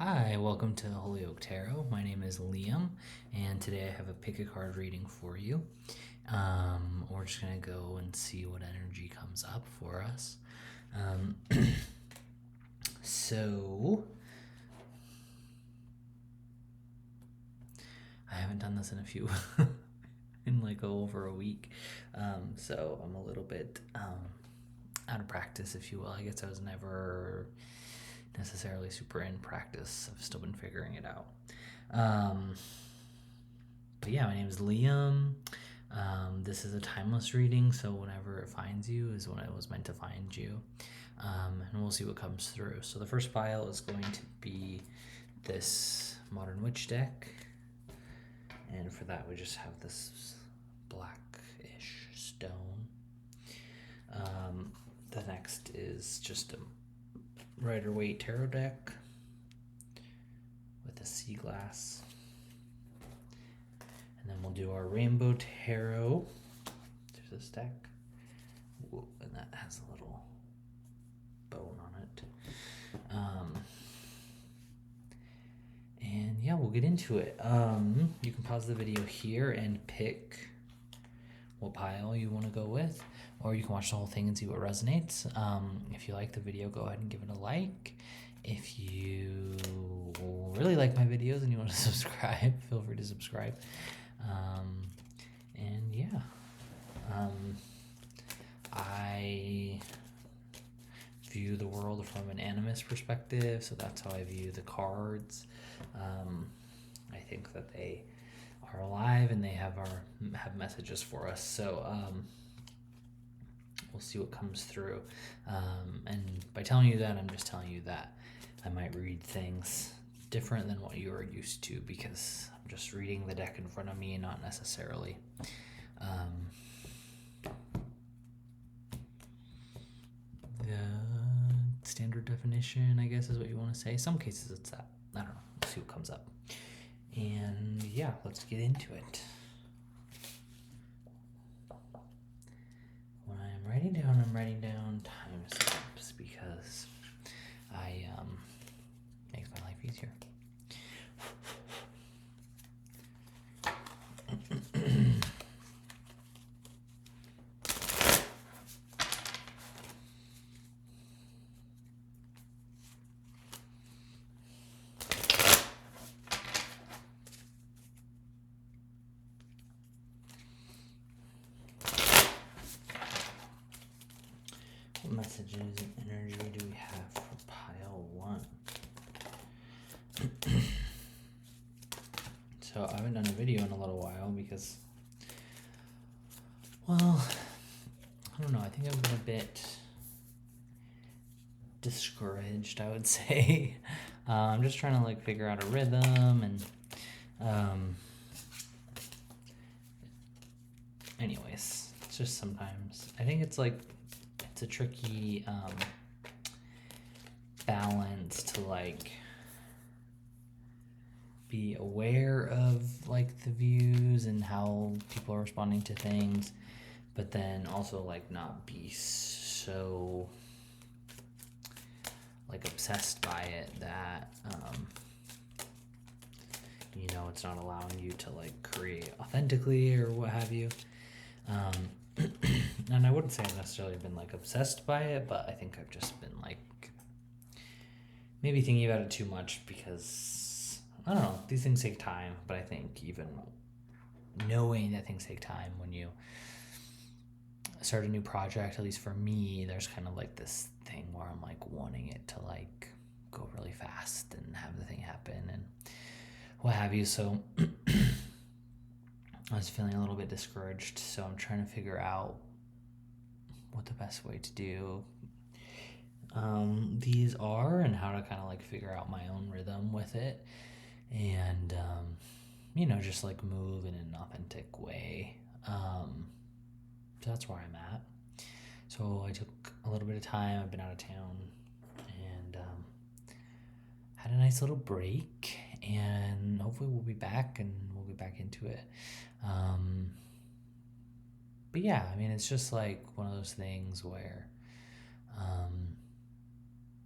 Hi, welcome to Holyoke Tarot. My name is Liam, and today I have a pick a card reading for you. We're just going to go and see what energy comes up for us. So, I haven't done this in over a week, so I'm a little bit out of practice, if you will. I guess I was never necessarily super in practice. I've still been figuring it out. But yeah, my name is Liam. This is a timeless reading, so whenever it finds you is when it was meant to find you. And we'll see what comes through. So the first pile is going to be this Modern Witch deck. And for that, we just have this blackish stone. The next is just a Waite tarot deck with a sea glass. And then we'll do our rainbow tarot. There's this deck. Whoa, and that has a little bone on it. And yeah, we'll get into it. You can pause the video here and pick what pile you want to go with, or you can watch the whole thing and see what resonates. If you like the video, go ahead and give it a like. If you really like my videos and you want to subscribe, feel free to subscribe. And yeah, I view the world from an animist perspective, so that's how I view the cards. I think that they are alive and they have messages for us. So we'll see what comes through. And by telling you that, I'm just telling you that I might read things different than what you are used to, because I'm just reading the deck in front of me and not necessarily the standard definition, I guess is what you want to say. Some cases it's that. I don't know. We'll see what comes up. And yeah, let's get into it. When I'm writing down timestamps because I makes my life easier. What messages and energy do we have for pile 1? So I haven't done a video in a little while because, well, I don't know. I think I've been a bit discouraged, I would say. I'm just trying to figure out a rhythm, and anyways, it's just sometimes I think it's a tricky balance to be aware of the views and how people are responding to things, but then also not be so obsessed by it that it's not allowing you to create authentically or what have you. And I wouldn't say I've necessarily been obsessed by it, but I think I've just been maybe thinking about it too much, because I don't know, these things take time. But I think even knowing that things take time when you start a new project, at least for me, there's kind of this thing where I'm wanting it to go really fast and have the thing happen and what have you. So I was feeling a little bit discouraged, so I'm trying to figure out what the best way to do these are, and how to kind of figure out my own rhythm with it, and just move in an authentic way. So that's where I'm at. So I took a little bit of time. I've been out of town and had a nice little break, and hopefully we'll be back and we'll get back into it. But yeah, I mean, it's just one of those things where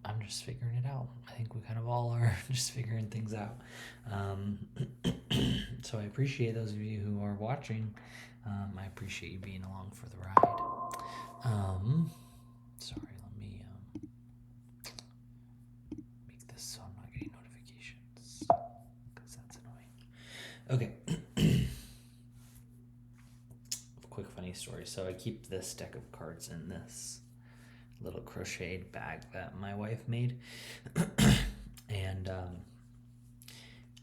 I'm just figuring it out. I think we kind of all are just figuring things out. So I appreciate those of you who are watching. I appreciate you being along for the ride. Sorry, let me make this so I'm not getting notifications, because that's annoying. Okay. Quick funny story. So I keep this deck of cards in this little crocheted bag that my wife made. And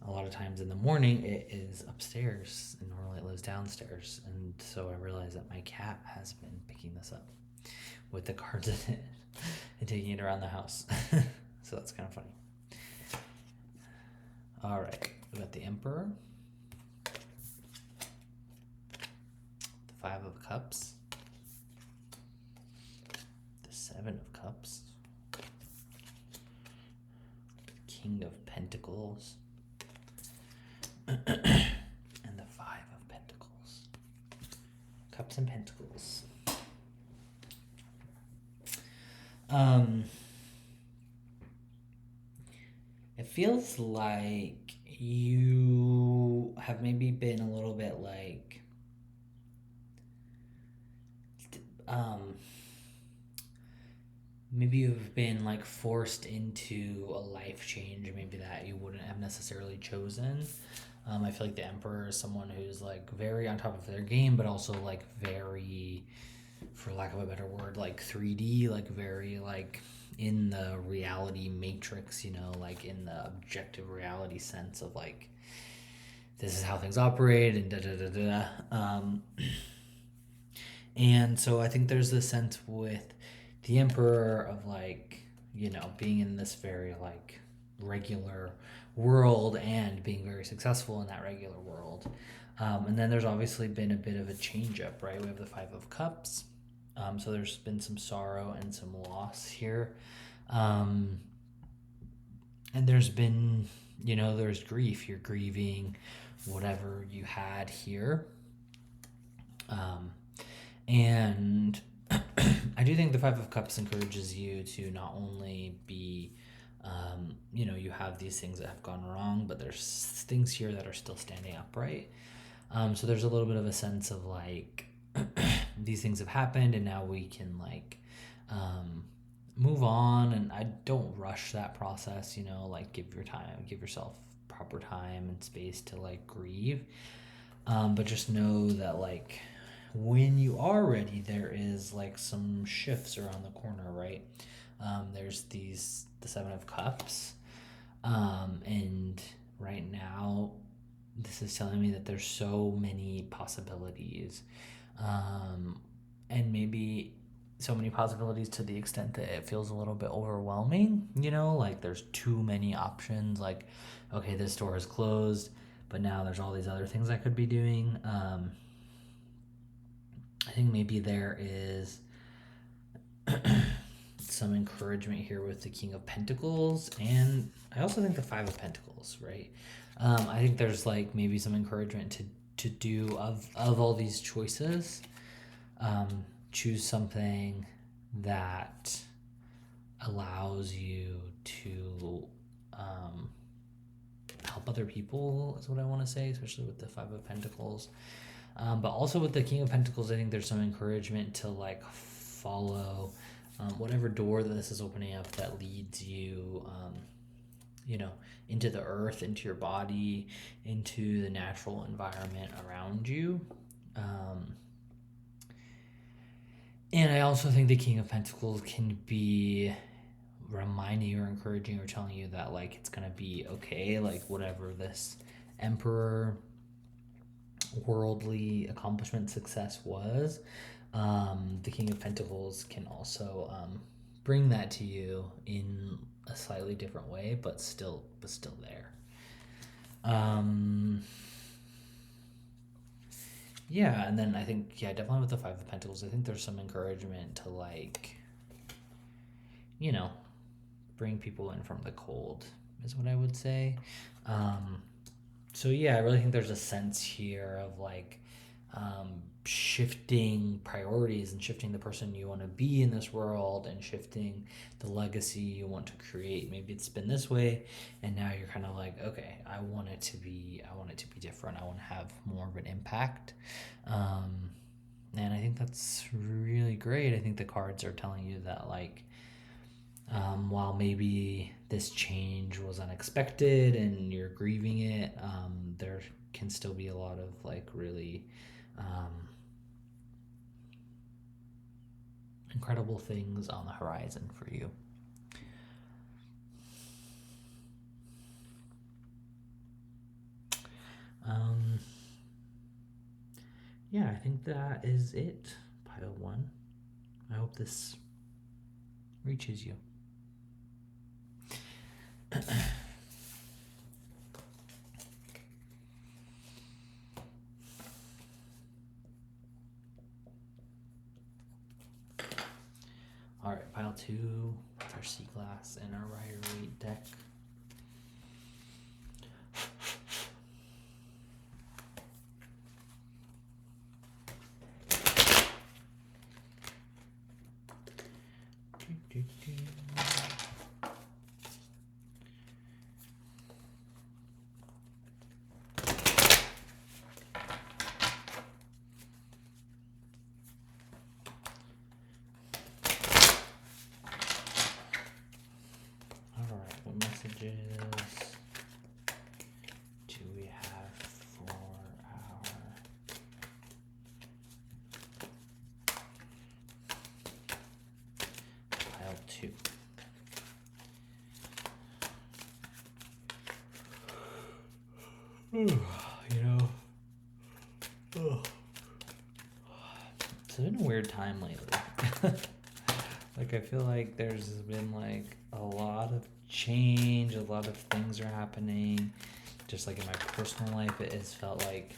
a lot of times in the morning it is upstairs, and normally it lives downstairs. And so I realized that my cat has been picking this up with the cards in it and taking it around the house. So that's kind of funny. All right, we got the Emperor, the Five of Cups, the Seven of Cups, King of Pentacles, and the Five of Pentacles. Cups and Pentacles. It feels like you have maybe been a little bit like maybe you've been like forced into a life change maybe that you wouldn't have necessarily chosen. I feel like the Emperor is someone who's like very on top of their game, but also like very, for lack of a better word, like 3D, like very like in the reality matrix, like in the objective reality sense of like, this is how things operate and da da da da. And so I think there's this sense with the Emperor of like, being in this very like regular world and being very successful in that regular world. And then there's obviously been a bit of a change up, right? We have the Five of Cups. So there's been some sorrow and some loss here. And there's been, there's grief. You're grieving whatever you had here. And I do think the Five of Cups encourages you to not only be, you have these things that have gone wrong, but there's things here that are still standing upright. So there's a little bit of a sense of like, these things have happened and now we can like move on. And I don't rush that process, like give yourself proper time and space to like grieve. But just know that like when you are ready, there is like some shifts around the corner, right? There's the Seven of Cups. And right now, this is telling me that there's so many possibilities. And maybe so many possibilities to the extent that it feels a little bit overwhelming, like there's too many options. Like, okay, this door is closed, but now there's all these other things I could be doing. I think maybe there is some encouragement here with the King of Pentacles, and I also think the Five of Pentacles, right? I think there's like maybe some encouragement to do of all these choices, choose something that allows you to help other people, is what I want to say, especially with the Five of Pentacles. But also with the King of Pentacles, I think there's some encouragement to like follow whatever door that this is opening up that leads you, into the earth, into your body, into the natural environment around you. And I also think the King of Pentacles can be reminding you or encouraging or telling you that like it's gonna be okay, like whatever this Emperor worldly accomplishment success was, the King of Pentacles can also bring that to you in a slightly different way, but still there. Yeah, and then I think, definitely with the Five of Pentacles, I think there's some encouragement to like, bring people in from the cold, is what I would say. So I really think there's a sense here of like, shifting priorities and shifting the person you want to be in this world and shifting the legacy you want to create. Maybe it's been this way, and now you're kind of like, okay, I want it to be different. I want to have more of an impact. And I think that's really great. I think the cards are telling you that, like, while maybe this change was unexpected and you're grieving it, there can still be a lot of like really incredible things on the horizon for you. Yeah, I think that is it, pile one. I hope this reaches you. All right, pile two with our sea glass and our Waite deck. What messages do we have for our pile two? It's been a weird time lately. Like, I feel like there's been like a lot of change, a lot of things are happening. Just like in my personal life, it has felt like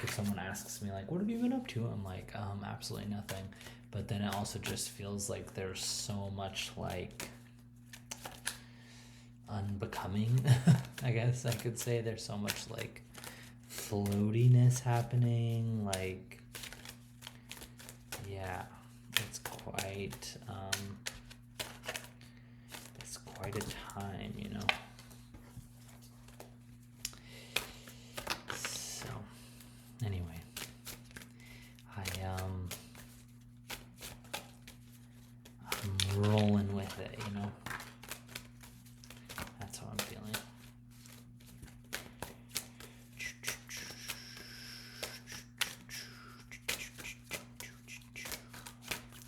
if someone asks me like, what have you been up to? I'm like, absolutely nothing. But then it also just feels like there's so much like unbecoming. I guess I could say there's so much like floatiness happening. Like, yeah, it's quite a time, you know. So anyway, I'm rolling with it, you know. That's how I'm feeling.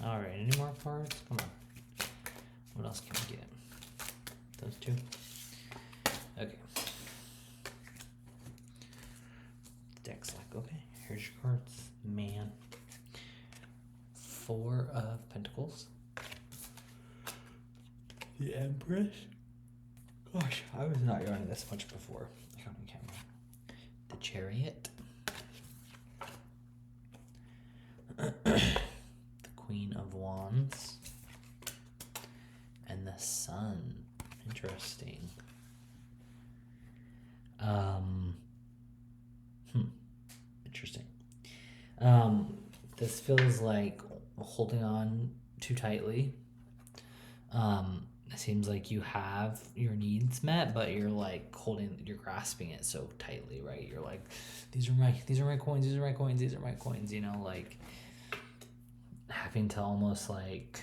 All right, any more cards? Come on. What else can we get? Those two? Okay. The deck's like, okay, here's your cards. Man. 4 of Pentacles. The Empress. Gosh, I was not yawning this much before. I got on camera. The Chariot. The Queen of Wands. And the Sun. Interesting. Interesting. This feels like holding on too tightly. It seems like you have your needs met, but you're like you're grasping it so tightly, right? You're like, these are my coins, these are my coins, these are my coins, you know, like having to almost like,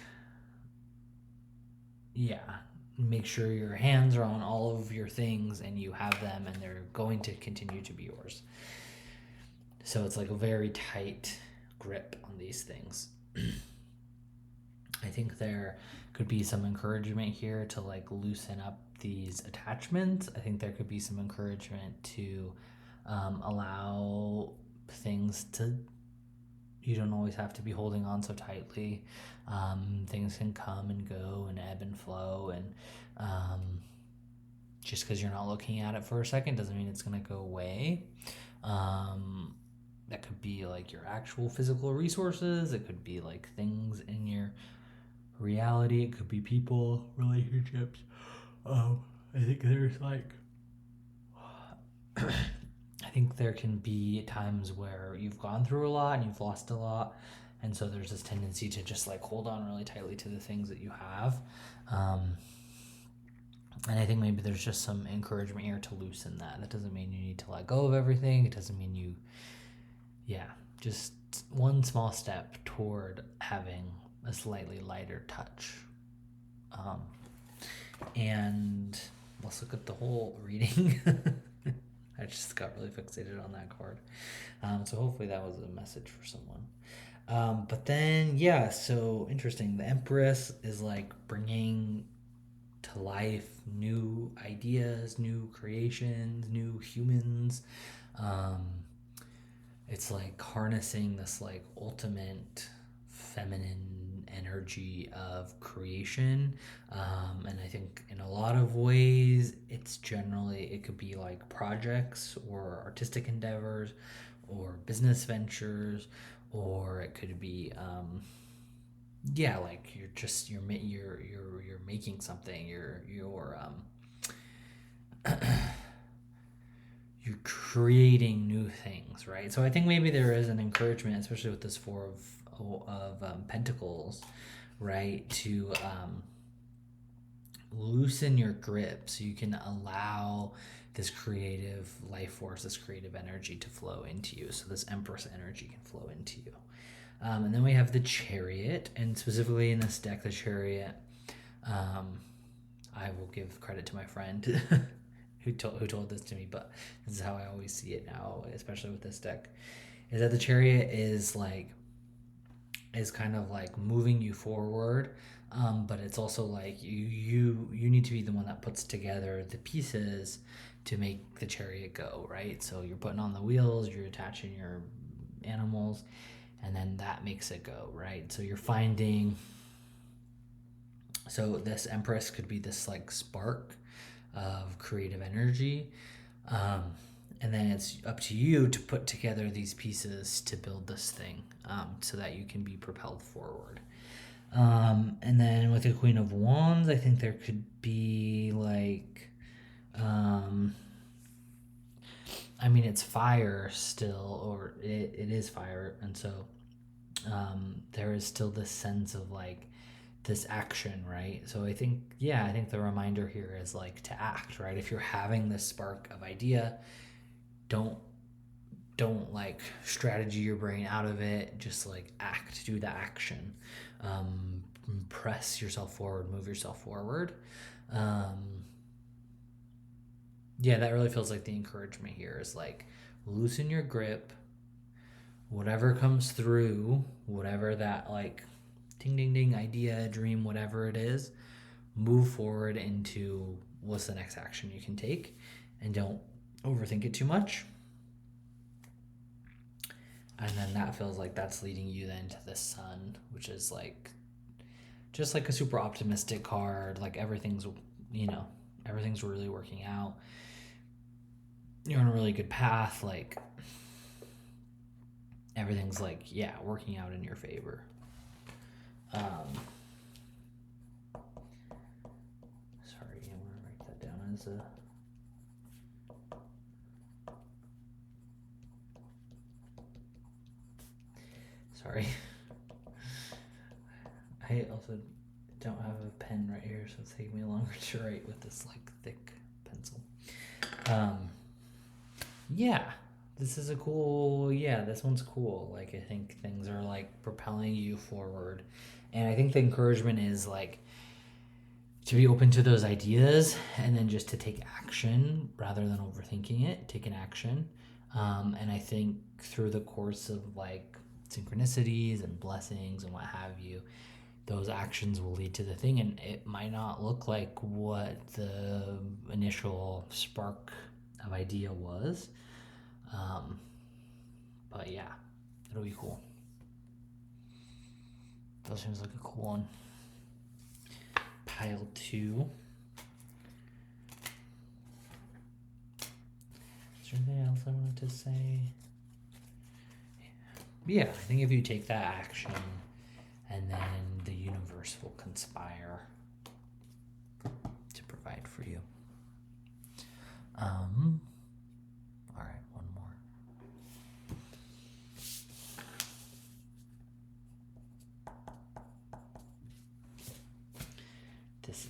yeah, make sure your hands are on all of your things and you have them and they're going to continue to be yours. So it's like a very tight grip on these things. I think there could be some encouragement here to like loosen up these attachments. I think there could be some encouragement to allow things to, you don't always have to be holding on so tightly. Things can come and go and ebb and flow, and just because you're not looking at it for a second doesn't mean it's going to go away. That could be like your actual physical resources. It could be like things in your reality. It could be people, relationships. I think there's like, I think there can be times where you've gone through a lot and you've lost a lot, and so there's this tendency to just like hold on really tightly to the things that you have. Um, and I think maybe there's just some encouragement here to loosen that. That doesn't mean you need to let go of everything. It doesn't mean you, yeah, just one small step toward having a slightly lighter touch. Um, and let's look at the whole reading. I just got really fixated on that card. So hopefully that was a message for someone. But then, yeah, so interesting. The Empress is like bringing to life new ideas, new creations, new humans. Um, it's like harnessing this like ultimate feminine energy of creation. And I think in a lot of ways, it could be like projects or artistic endeavors or business ventures, or it could be, yeah, like you're making something, you're creating new things, right? So I think maybe there is an encouragement, especially with this four of pentacles, right, to loosen your grip so you can allow this creative life force, this creative energy to flow into you. So this Empress energy can flow into you. And then we have the Chariot, and specifically in this deck, the Chariot, I will give credit to my friend who told this to me, but this is how I always see it now, especially with this deck, is that the Chariot is kind of like moving you forward, but it's also like you need to be the one that puts together the pieces to make the chariot go, right? So you're putting on the wheels, you're attaching your animals, and then that makes it go, right? So you're finding, so this Empress could be this like spark of creative energy, um, and then it's up to you to put together these pieces to build this thing, so that you can be propelled forward. And then with the Queen of Wands, I think there could be like, I mean, it's fire still, or it is fire, and so there is still this sense of like this action, right? So I think, yeah, I think the reminder here is like to act, right? If you're having this spark of idea, don't like strategy your brain out of it. Just like act, do the action, press yourself forward, move yourself forward. Yeah, that really feels like the encouragement here is like loosen your grip, whatever comes through, whatever that like ding ding ding idea, dream, whatever it is, move forward into what's the next action you can take, and don't overthink it too much. And then that feels like that's leading you then to the Sun, which is like just like a super optimistic card. Like everything's really working out. You're on a really good path. Like everything's like, yeah, working out in your favor. Sorry, I want to write that down as a. Sorry. I also don't have a pen right here, so it's taking me longer to write with this like thick pencil. Yeah, this is this one's cool. Like I think things are like propelling you forward. And I think the encouragement is like to be open to those ideas and then just to take action rather than overthinking it, take an action. And I think through the course of like synchronicities and blessings and what have you, those actions will lead to the thing, and it might not look like what the initial spark of idea was, but yeah, it'll be cool. That seems like a cool one. Pile 2. Is there anything else I wanted to say? Yeah, I think if you take that action, and then the universe will conspire to provide for you. All right, one more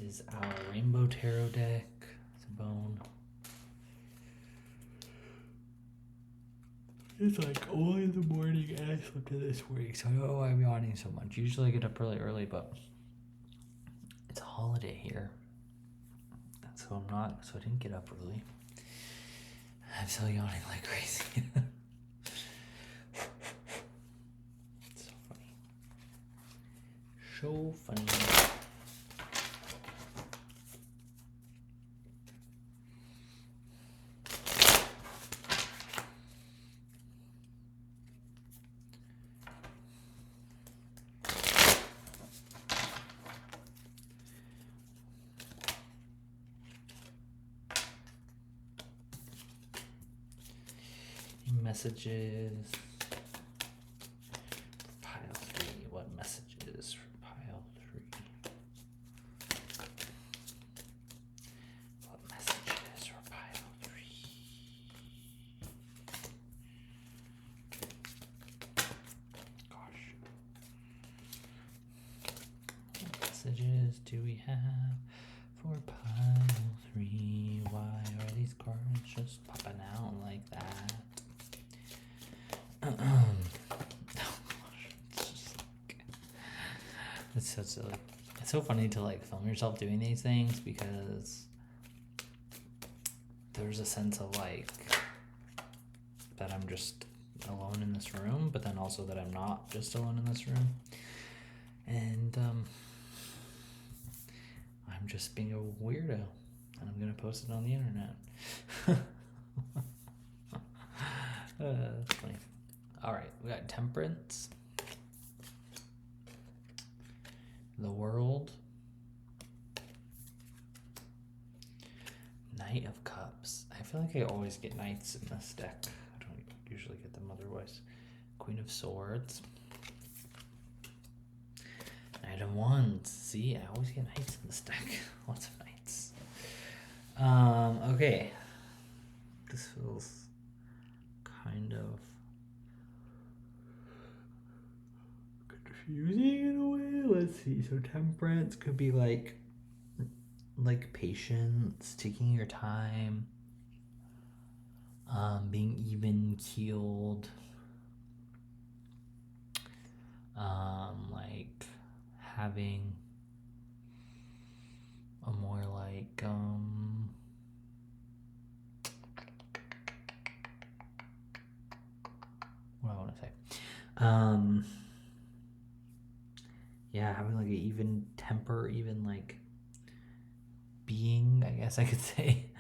is our Rainbow Tarot deck. It's a bone. It's like only in the morning and I slept in this week, so I'm yawning so much. Usually I get up really early, but it's a holiday here. So I didn't get up early. I'm still yawning like crazy. It's so funny. So funny. Messages for pile 3. What messages for pile 3? What messages for pile 3? Gosh. What messages do we have for pile 3? Why are these cards just popping out like that? It's so silly. It's so funny to like film yourself doing these things because there's a sense of like that I'm just alone in this room, but then also that I'm not just alone in this room. And I'm just being a weirdo and I'm gonna post it on the internet. That's funny. Alright, we got Temperance, the World, Knight of Cups. I feel like I always get Knights in this deck. I don't usually get them otherwise. Queen of Swords, Knight of Wands. See, I always get Knights in this deck. Lots of Knights. Okay. This feels kind of confusing in a way. Let's see. So Temperance could be like patience, taking your time, being even keeled, like having a more like what do I want to say? Yeah, having like an even temper, even like being, I guess I could say.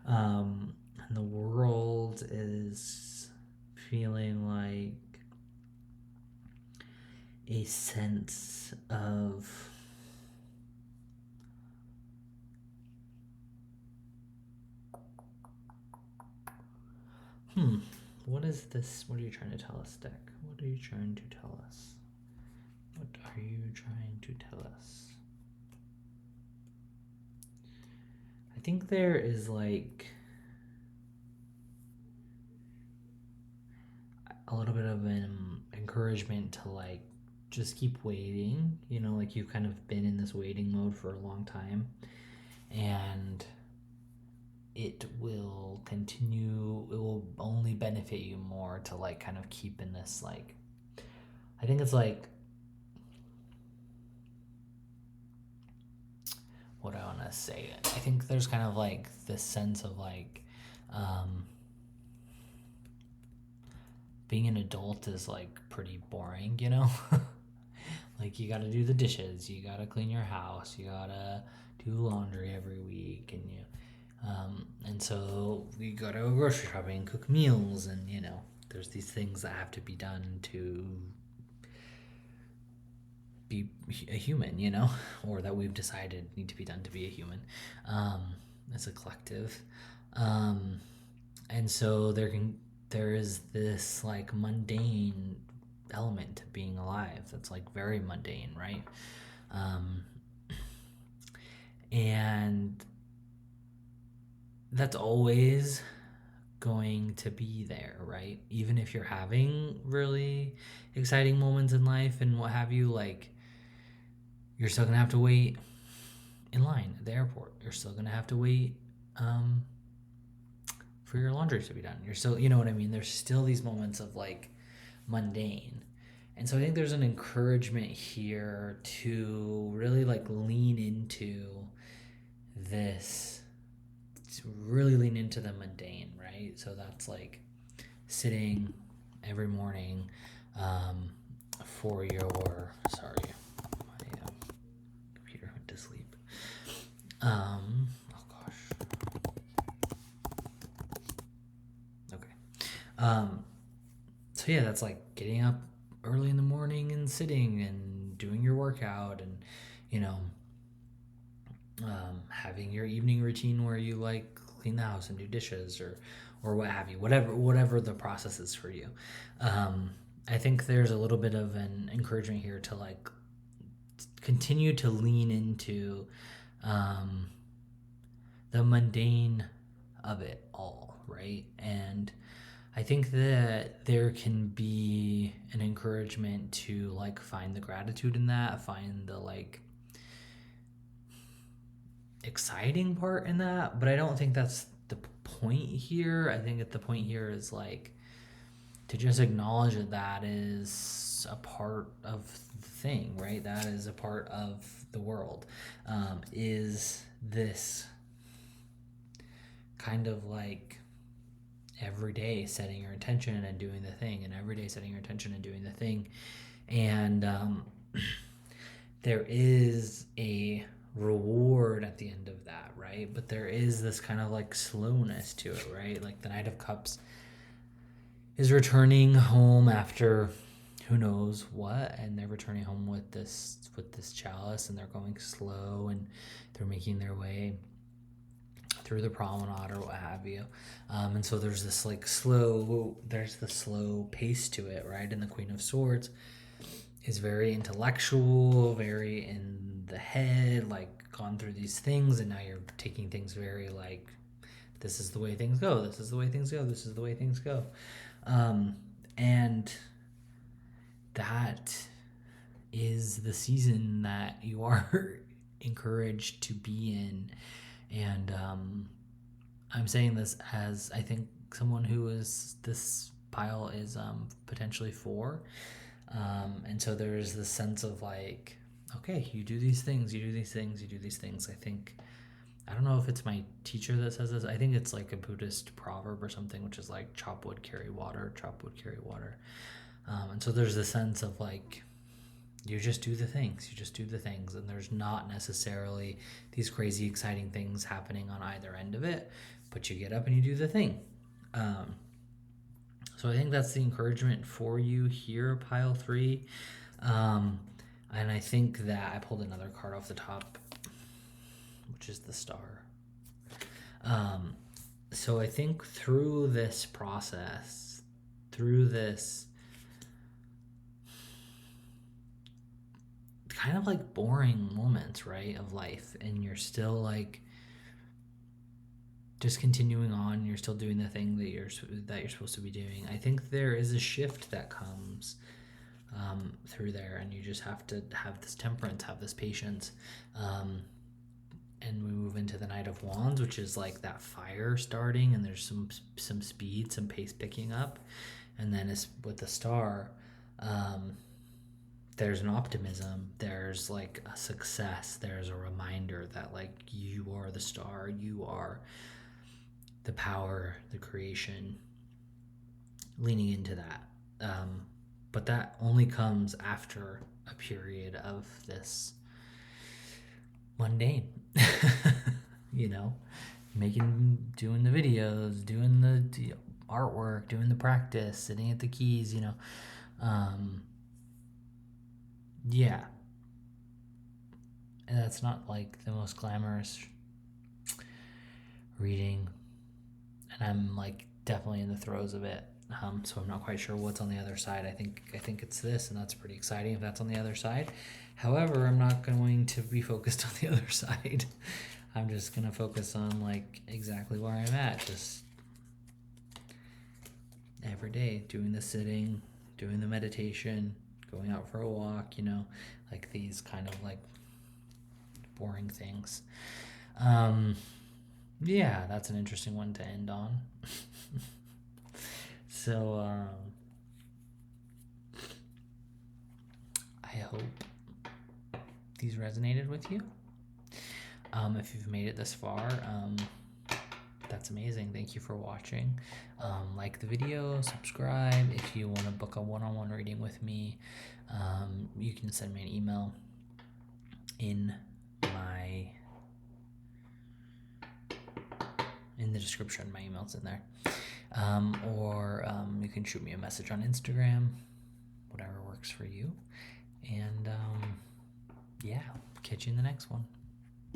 And the World is feeling like a sense of what is this? What are you trying to tell us, Deck? What are you trying to tell us? What are you trying to tell us? I think there is like a little bit of an encouragement to like just keep waiting, you know, like you've kind of been in this waiting mode for a long time and it will continue, it will only benefit you more to like kind of keep in this like, I think it's like, what do I want to say? I think there's kind of like this sense of like being an adult is like pretty boring, you know? Like you gotta do the dishes, you gotta clean your house, you gotta do laundry every week, and and so you gotta go grocery shopping, cook meals, and you know, there's these things that have to be done to be a human, you know, or that we've decided need to be done to be a human as a collective. And so there is this like mundane element to being alive that's like very mundane, right? And that's always going to be there, right? Even if you're having really exciting moments in life and what have you, like you're still gonna have to wait, in line at the airport. You're still going to have to wait for your laundry to be done. You're still, you know what I mean? There's still these moments of like mundane. And so I think there's an encouragement here to really like lean into this, to really lean into the mundane, right? So that's like sitting every morning for your, sorry, my computer went to sleep. Oh gosh. Okay. So yeah, that's like getting up early in the morning and sitting and doing your workout and, you know, having your evening routine where you like clean the house and do dishes or what have you, whatever the process is for you. I think there's a little bit of an encouragement here to like continue to lean into the mundane of it all, right? And I think that there can be an encouragement to like find the gratitude in that, find the like exciting part in that, but I don't think that's the point here. I think that the point here is like to just acknowledge that that is a part of the thing, right? That is a part of the world. Is this kind of like every day setting your intention and doing the thing, and every day setting your intention and doing the thing. And there is a reward at the end of that, right? But there is this kind of like slowness to it, right? Like the Knight of Cups is returning home after who knows what, and they're returning home with this chalice, and they're going slow, and they're making their way through the promenade or what have you. And so there's this like slow pace to it, right? And the Queen of Swords is very intellectual, very in the head, like gone through these things, and now you're taking things very like, this is the way things go, this is the way things go, this is the way things go. And that is the season that you are encouraged to be in. And I'm saying this as I think someone who is, this pile is potentially for. And so there is this sense of like, okay, you do these things, you do these things, you do these things. I think, I don't know if it's my teacher that says this. I think it's like a Buddhist proverb or something, which is like, chop wood, carry water, chop wood, carry water. And so there's the sense of like, you just do the things, and there's not necessarily these crazy exciting things happening on either end of it, but you get up and you do the thing. So I think that's the encouragement for you here, pile 3. And I think that I pulled another card off the top, which is the Star. So I think through this process, through this kind of like boring moments, right, of life, and you're still like just continuing on, you're still doing the thing that you're supposed to be doing. I think there is a shift that comes through there, and you just have to have this temperance, have this patience. And we move into the Knight of Wands, which is like that fire starting, and there's some speed, some pace picking up. And then it's with the Star, there's an optimism, there's like a success, there's a reminder that like you are the Star, you are the power, the creation, leaning into that. But that only comes after a period of this mundane, you know, doing the videos, doing the artwork, doing the practice, sitting at the keys, you know. Yeah. And that's not like the most glamorous reading, and I'm like definitely in the throes of it. So I'm not quite sure what's on the other side. I think it's this, and that's pretty exciting if that's on the other side. However, I'm not going to be focused on the other side. I'm just going to focus on like exactly where I'm at, just every day doing the sitting, doing the meditation, going out for a walk, you know, like these kind of like boring things. Yeah, that's an interesting one to end on. So, I hope these resonated with you. If you've made it this far, that's amazing. Thank you for watching. Like the video, subscribe. If you want to book a one-on-one reading with me, you can send me an email in the description. My email's in there. Or you can shoot me a message on Instagram, whatever works for you. And yeah, catch you in the next one.